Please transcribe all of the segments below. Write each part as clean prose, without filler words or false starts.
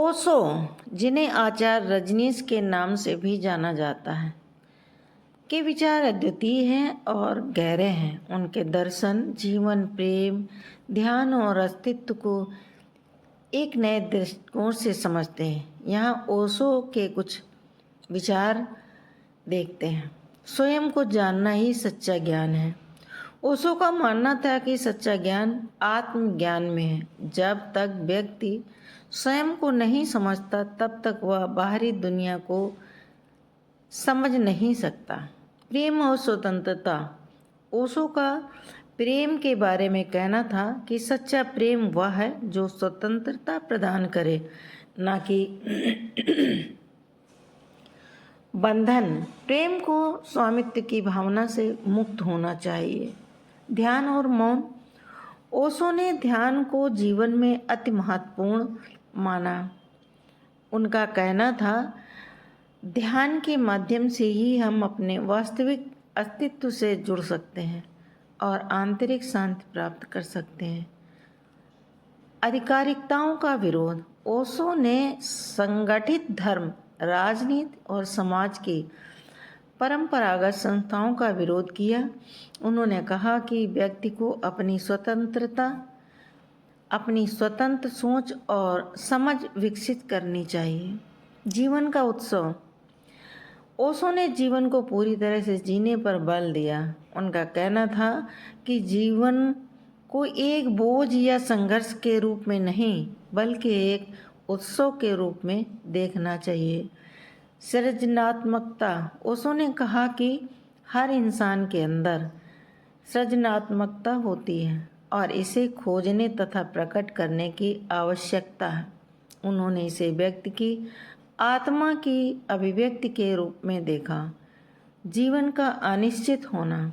ओशो, जिन्हें आचार्य रजनीश के नाम से भी जाना जाता है, के विचार अद्वितीय हैं और गहरे हैं। उनके दर्शन जीवन, प्रेम, ध्यान और अस्तित्व को एक नए दृष्टिकोण से समझते हैं। यहाँ ओशो के कुछ विचार देखते हैं। स्वयं को जानना ही सच्चा ज्ञान है। ओशो का मानना था कि सच्चा ज्ञान आत्मज्ञान में है। जब तक व्यक्ति स्वयं को नहीं समझता तब तक वह बाहरी दुनिया को समझ नहीं सकता। प्रेम और स्वतंत्रता। ओशो का प्रेम के बारे में कहना था कि सच्चा प्रेम वह है जो स्वतंत्रता प्रदान करे, ना कि बंधन। प्रेम को स्वामित्व की भावना से मुक्त होना चाहिए। ध्यान और मौन। ओशो ने ध्यान को जीवन में अति महत्वपूर्ण माना। उनका कहना था, ध्यान के माध्यम से ही हम अपने वास्तविक अस्तित्व से जुड़ सकते हैं और आंतरिक शांति प्राप्त कर सकते हैं। आधिकारिकताओं का विरोध। ओशो ने संगठित धर्म, राजनीति और समाज की परंपरागत संस्थाओं का विरोध किया। उन्होंने कहा कि व्यक्ति को अपनी स्वतंत्र सोच और समझ विकसित करनी चाहिए। जीवन का उत्सव। ओशो ने जीवन को पूरी तरह से जीने पर बल दिया। उनका कहना था कि जीवन को एक बोझ या संघर्ष के रूप में नहीं, बल्कि एक उत्सव के रूप में देखना चाहिए। सृजनात्मकता। ओशो ने कहा कि हर इंसान के अंदर सृजनात्मकता होती है और इसे खोजने तथा प्रकट करने की आवश्यकता है। उन्होंने इसे व्यक्ति की आत्मा की अभिव्यक्ति के रूप में देखा। जीवन का अनिश्चित होना।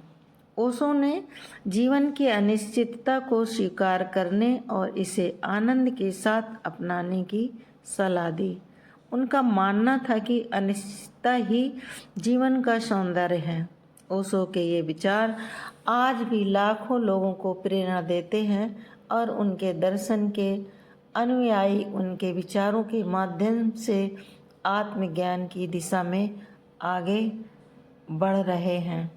ओशो ने जीवन की अनिश्चितता को स्वीकार करने और इसे आनंद के साथ अपनाने की सलाह दी। उनका मानना था कि अनिश्चितता ही जीवन का सौंदर्य है। ओशो के ये विचार आज भी लाखों लोगों को प्रेरणा देते हैं और उनके दर्शन के अनुयायी उनके विचारों के माध्यम से आत्मज्ञान की दिशा में आगे बढ़ रहे हैं।